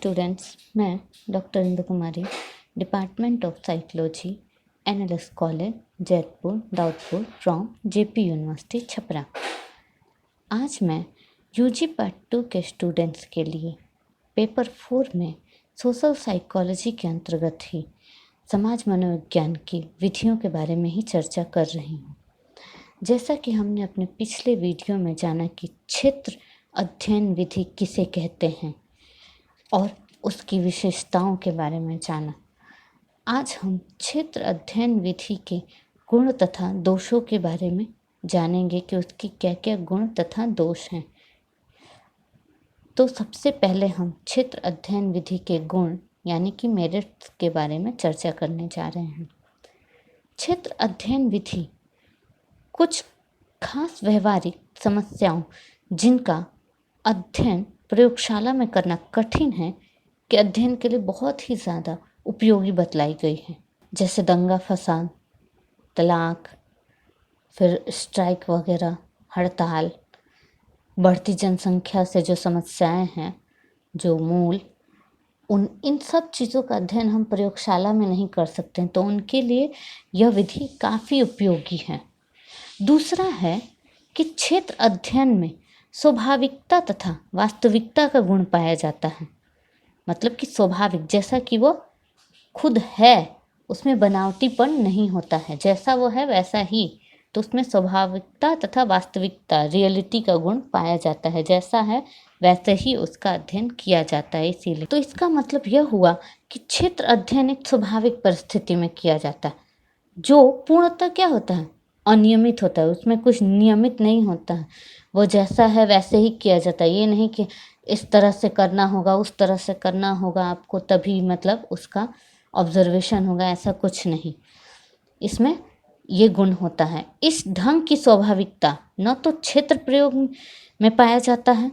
Students, मैं doctor Indu Kumari, department of psychology, NLS college, Jaitpur, Daudpur from JP university Chhapra. आज मैं UG part 2 के students के लिए पेपर 4 में सोशल साइकोलॉजी के अंतर्गत ही समाज मनोविज्ञान की विधियों के बारे में ही चर्चा कर रही हूँ। जैसा कि हमने अपने पिछले वीडियो में जाना कि क्षेत्र अध्ययन विधि किसे कहते हैं और उसकी विशेषताओं के बारे में जाना। आज हम क्षेत्र अध्ययन विधि के गुण तथा दोषों के बारे में जानेंगे कि उसकी क्या क्या गुण तथा दोष हैं। तो सबसे पहले हम क्षेत्र अध्ययन विधि के गुण यानी कि मेरिट्स के बारे में चर्चा करने जा रहे हैं। क्षेत्र अध्ययन विधि कुछ खास व्यवहारिक समस्याओं जिनका अध्ययन प्रयोगशाला में करना कठिन है के अध्ययन के लिए बहुत ही ज़्यादा उपयोगी बतलाई गई है, जैसे दंगा फसाद, तलाक, फिर स्ट्राइक वगैरह, हड़ताल, बढ़ती जनसंख्या से जो समस्याएं हैं, जो मूल इन सब चीज़ों का अध्ययन हम प्रयोगशाला में नहीं कर सकते हैं, तो उनके लिए यह विधि काफ़ी उपयोगी है। दूसरा है कि क्षेत्र अध्ययन में स्वाभाविकता तथा वास्तविकता का गुण पाया जाता है। मतलब कि स्वाभाविक जैसा कि वो खुद है, उसमें बनावटीपन नहीं होता है, जैसा वो है वैसा ही। तो उसमें स्वाभाविकता तथा वास्तविकता रियलिटी का गुण पाया जाता है, जैसा है वैसे ही उसका अध्ययन किया जाता है। इसीलिए तो इसका मतलब यह हुआ कि क्षेत्र अध्ययन एक स्वाभाविक परिस्थिति में किया जाता है, जो पूर्णतः क्या होता है, अनियमित होता है। उसमें कुछ नियमित नहीं होता है, वो जैसा है वैसे ही किया जाता है। ये नहीं कि इस तरह से करना होगा, उस तरह से करना होगा आपको, तभी मतलब उसका ऑब्जर्वेशन होगा, ऐसा कुछ नहीं। इसमें ये गुण होता है। इस ढंग की स्वाभाविकता न तो क्षेत्र प्रयोग में पाया जाता है,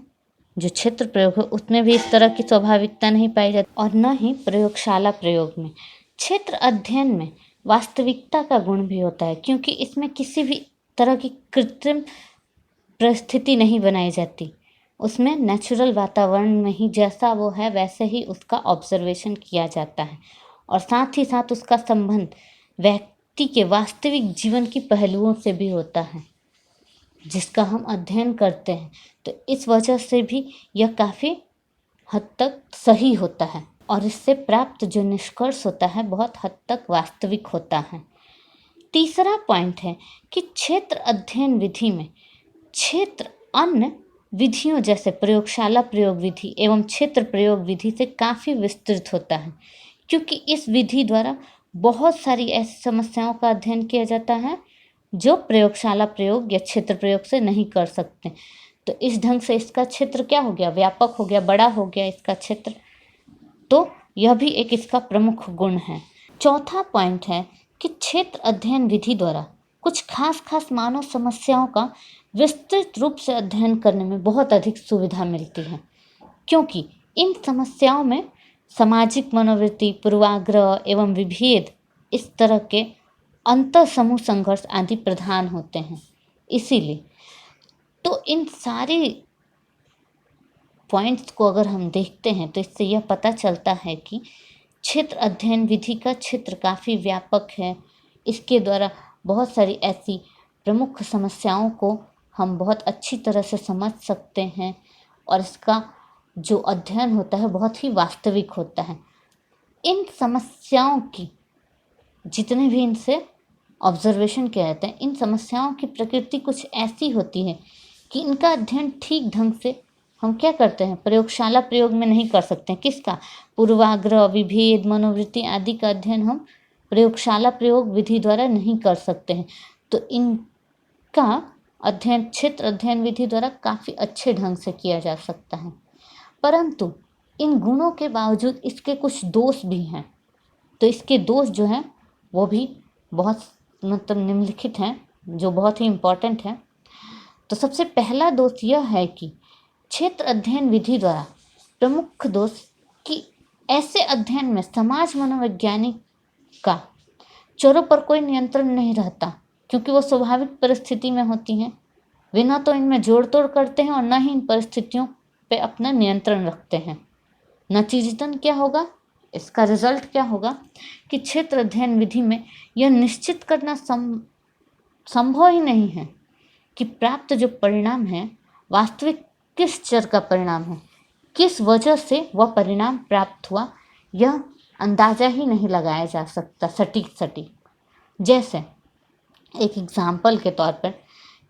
जो क्षेत्र प्रयोग है उसमें भी इस तरह की स्वाभाविकता नहीं पाई जाती, और न ही प्रयोगशाला प्रयोग में। क्षेत्र अध्ययन में वास्तविकता का गुण भी होता है, क्योंकि इसमें किसी भी तरह की कृत्रिम परिस्थिति नहीं बनाई जाती। उसमें नेचुरल वातावरण में ही जैसा वो है वैसे ही उसका ऑब्जर्वेशन किया जाता है, और साथ ही साथ उसका संबंध व्यक्ति के वास्तविक जीवन की पहलुओं से भी होता है, जिसका हम अध्ययन करते हैं। तो इस वजह से भी यह काफ़ी हद तक सही होता है, और इससे प्राप्त जो निष्कर्ष होता है बहुत हद तक वास्तविक होता है। तीसरा पॉइंट है कि क्षेत्र अध्ययन विधि में क्षेत्र अन्य विधियों जैसे प्रयोगशाला प्रयोग विधि एवं क्षेत्र प्रयोग विधि से काफ़ी विस्तृत होता है, क्योंकि इस विधि द्वारा बहुत सारी ऐसी समस्याओं का अध्ययन किया जाता है जो प्रयोगशाला प्रयोग या क्षेत्र प्रयोग से नहीं कर सकते। तो इस ढंग से इसका क्षेत्र क्या हो गया, व्यापक हो गया, बड़ा हो गया इसका क्षेत्र। तो यह भी एक इसका प्रमुख गुण है। चौथा पॉइंट है कि क्षेत्र अध्ययन विधि द्वारा कुछ खास मानव समस्याओं का विस्तृत रूप से अध्ययन करने में बहुत अधिक सुविधा मिलती है, क्योंकि इन समस्याओं में सामाजिक मनोवृत्ति, पूर्वाग्रह एवं विभेद, इस तरह के अंतर समूह संघर्ष आदि प्रधान होते हैं। इसीलिए तो इन सारी पॉइंट्स को अगर हम देखते हैं तो इससे यह पता चलता है कि क्षेत्र अध्ययन विधि का क्षेत्र काफ़ी व्यापक है। इसके द्वारा बहुत सारी ऐसी प्रमुख समस्याओं को हम बहुत अच्छी तरह से समझ सकते हैं, और इसका जो अध्ययन होता है बहुत ही वास्तविक होता है। इन समस्याओं की जितने भी इनसे ऑब्जर्वेशन किया जाता है, इन समस्याओं की प्रकृति कुछ ऐसी होती है कि इनका अध्ययन ठीक ढंग से हम क्या करते हैं, प्रयोगशाला प्रयोग में नहीं कर सकते हैं। किसका, पूर्वाग्रह, विभेद, मनोवृत्ति आदि का अध्ययन हम प्रयोगशाला प्रयोग विधि द्वारा नहीं कर सकते हैं। तो इनका अध्ययन क्षेत्र अध्ययन विधि द्वारा काफ़ी अच्छे ढंग से किया जा सकता है। परंतु इन गुणों के बावजूद इसके कुछ दोष भी हैं। तो इसके दोष जो हैं वो भी बहुत मतलब निम्नलिखित हैं, जो बहुत ही इम्पोर्टेंट है। तो सबसे पहला दोष यह है कि क्षेत्र अध्ययन विधि द्वारा प्रमुख दोष कि ऐसे अध्ययन में समाज मनोवैज्ञानिक का चरों पर कोई नियंत्रण नहीं रहता, क्योंकि वो स्वाभाविक परिस्थिति में होती हैं। वे न तो इनमें जोड़ तोड़ करते हैं और न ही इन परिस्थितियों पे अपना नियंत्रण रखते हैं। नतीजतन क्या होगा, इसका रिजल्ट क्या होगा कि क्षेत्र अध्ययन विधि में यह निश्चित करना संभव ही नहीं है कि प्राप्त जो परिणाम है वास्तविक किस चर का परिणाम है, किस वजह से वह परिणाम प्राप्त हुआ, यह अंदाजा ही नहीं लगाया जा सकता सटीक। जैसे एक एग्जाम्पल के तौर पर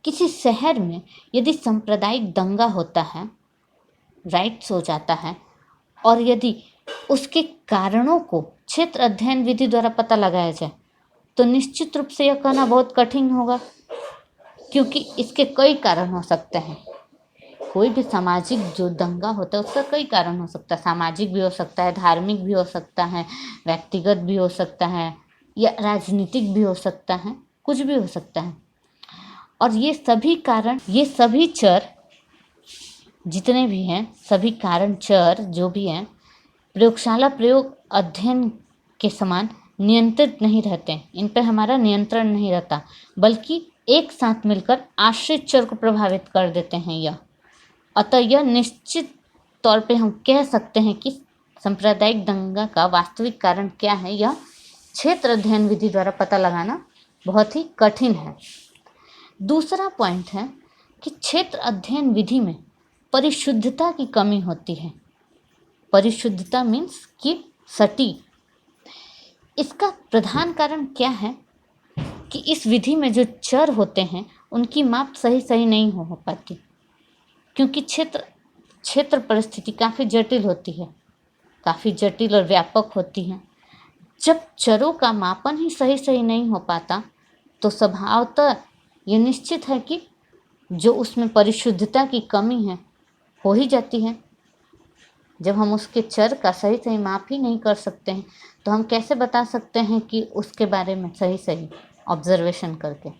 किसी शहर में यदि सांप्रदायिक दंगा होता है, राइट्स हो जाता है, और यदि उसके कारणों को क्षेत्र अध्ययन विधि द्वारा पता लगाया जाए तो निश्चित रूप से यह कहना बहुत कठिन होगा, क्योंकि इसके कई कारण हो सकते हैं। कोई भी सामाजिक जो दंगा होता है उसका कई कारण हो सकता है, सामाजिक भी हो सकता है, धार्मिक भी हो सकता है, व्यक्तिगत भी हो सकता है, या राजनीतिक भी हो सकता है, कुछ भी हो सकता है। और ये सभी चर जितने भी हैं, सभी कारण चर जो भी हैं, प्रयोगशाला प्रयोग अध्ययन के समान नियंत्रित नहीं रहते, इन पर हमारा नियंत्रण नहीं रहता, बल्कि एक साथ मिलकर आश्रित चर को प्रभावित कर देते हैं यह। अतः यह निश्चित तौर पे हम कह सकते हैं कि सांप्रदायिक दंगा का वास्तविक कारण क्या है, यह क्षेत्र अध्ययन विधि द्वारा पता लगाना बहुत ही कठिन है। दूसरा पॉइंट है कि क्षेत्र अध्ययन विधि में परिशुद्धता की कमी होती है। परिशुद्धता मीन्स कि सटीक। इसका प्रधान कारण क्या है कि इस विधि में जो चर होते हैं उनकी माप सही नहीं हो पाती, क्योंकि क्षेत्र परिस्थिति काफ़ी जटिल होती है, काफ़ी जटिल और व्यापक होती है। जब चरों का मापन ही सही नहीं हो पाता तो स्वभावतः ये निश्चित है कि जो उसमें परिशुद्धता की कमी है हो ही जाती है। जब हम उसके चर का सही माप ही नहीं कर सकते हैं तो हम कैसे बता सकते हैं कि उसके बारे में सही ऑब्जर्वेशन करके।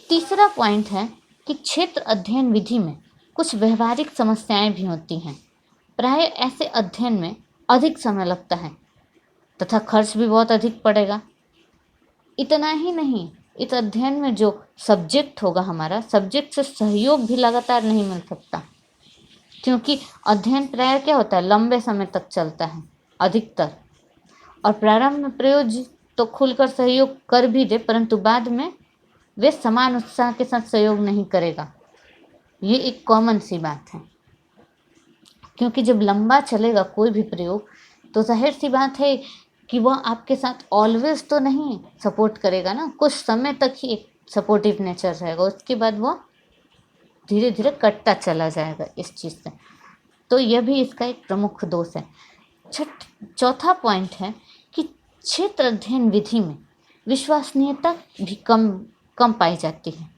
तीसरा पॉइंट है कि क्षेत्र अध्ययन विधि में कुछ व्यवहारिक समस्याएं भी होती हैं। प्राय ऐसे अध्ययन में अधिक समय लगता है तथा खर्च भी बहुत अधिक पड़ेगा। इतना ही नहीं, इस अध्ययन में जो सब्जेक्ट होगा, हमारा सब्जेक्ट से सहयोग भी लगातार नहीं मिल सकता, क्योंकि अध्ययन प्राय क्या होता है, लंबे समय तक चलता है अधिकतर, और प्रारंभ में प्रयोज्य तो खुलकर सहयोग कर भी दे, परंतु बाद में वे समान उत्साह के साथ सहयोग नहीं करेगा। ये एक कॉमन सी बात है, क्योंकि जब लंबा चलेगा कोई भी प्रयोग तो जाहिर सी बात है कि वह आपके साथ ऑलवेज तो नहीं सपोर्ट करेगा ना, कुछ समय तक ही एक सपोर्टिव नेचर रहेगा, उसके बाद वह धीरे धीरे कटता चला जाएगा इस चीज़ से। तो यह भी इसका एक प्रमुख दोष है। चौथा पॉइंट है कि क्षेत्र अध्ययन विधि में विश्वसनीयता भी कम पाई जाती है।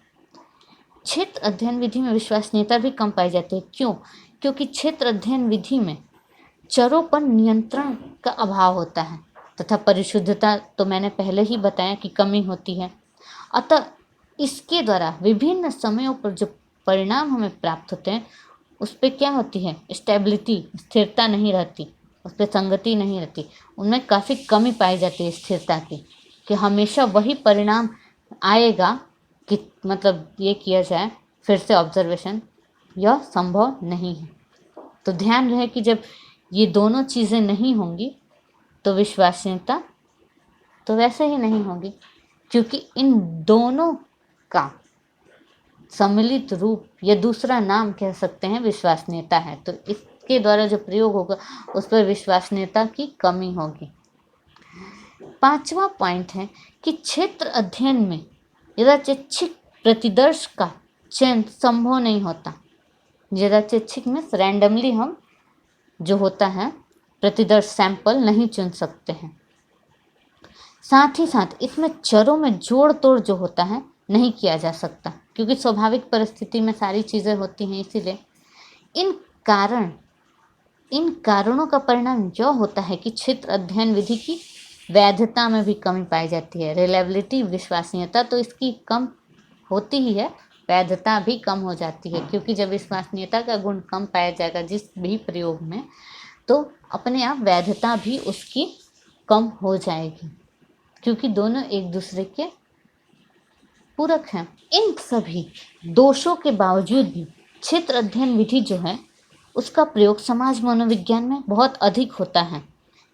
क्षेत्र अध्ययन विधि में विश्वसनीयता भी कम पाई जाती है। क्यों? क्योंकि क्षेत्र अध्ययन विधि में चरों पर नियंत्रण का अभाव होता है तथा परिशुद्धता तो मैंने पहले ही बताया कि कमी होती है। अतः इसके द्वारा विभिन्न समयों पर जो परिणाम हमें प्राप्त होते हैं उस पर क्या होती है, स्टेबिलिटी, स्थिरता नहीं रहती, उस पर संगति नहीं रहती, उनमें काफ़ी कमी पाई जाती है स्थिरता की, कि हमेशा वही परिणाम आएगा कि मतलब ये किया जाए फिर से ऑब्जर्वेशन, यह संभव नहीं है। तो ध्यान रहे कि जब ये दोनों चीज़ें नहीं होंगी तो विश्वसनीयता तो वैसे ही नहीं होगी, क्योंकि इन दोनों का सम्मिलित रूप या दूसरा नाम कह सकते हैं विश्वसनीयता है। तो इसके द्वारा जो प्रयोग होगा उस पर विश्वसनीयता की कमी होगी। पांचवा पॉइंट है कि क्षेत्र अध्ययन में यदाचिच्छिक प्रतिदर्श का चयन संभव नहीं होता। यदाचिच्छिक में रैंडमली हम जो होता है प्रतिदर्श सैंपल नहीं चुन सकते हैं। साथ ही साथ इसमें चरों में जोड़ तोड़ जो होता है नहीं किया जा सकता, क्योंकि स्वाभाविक परिस्थिति में सारी चीज़ें होती हैं। इसीलिए इन कारणों का परिणाम यह होता है कि क्षेत्र अध्ययन विधि की वैधता में भी कमी पाई जाती है। रिलायबिलिटी, विश्वसनीयता तो इसकी कम होती ही है, वैधता भी कम हो जाती है, क्योंकि जब विश्वसनीयता का गुण कम पाया जाएगा जिस भी प्रयोग में, तो अपने आप वैधता भी उसकी कम हो जाएगी, क्योंकि दोनों एक दूसरे के पूरक हैं। इन सभी दोषों के बावजूद भी क्षेत्र अध्ययन विधि जो है उसका प्रयोग समाज मनोविज्ञान में बहुत अधिक होता है,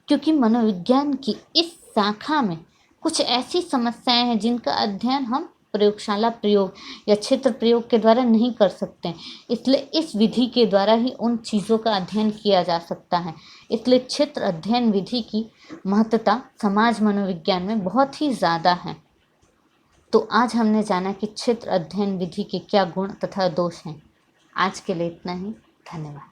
क्योंकि मनोविज्ञान की इस शाखा में कुछ ऐसी समस्याएं हैं जिनका अध्ययन हम प्रयोगशाला प्रयोग या क्षेत्र प्रयोग के द्वारा नहीं कर सकते, इसलिए इस विधि के द्वारा ही उन चीज़ों का अध्ययन किया जा सकता है। इसलिए क्षेत्र अध्ययन विधि की महत्ता समाज मनोविज्ञान में बहुत ही ज़्यादा है। तो आज हमने जाना कि क्षेत्र अध्ययन विधि के क्या गुण तथा दोष हैं। आज के लिए इतना ही। धन्यवाद।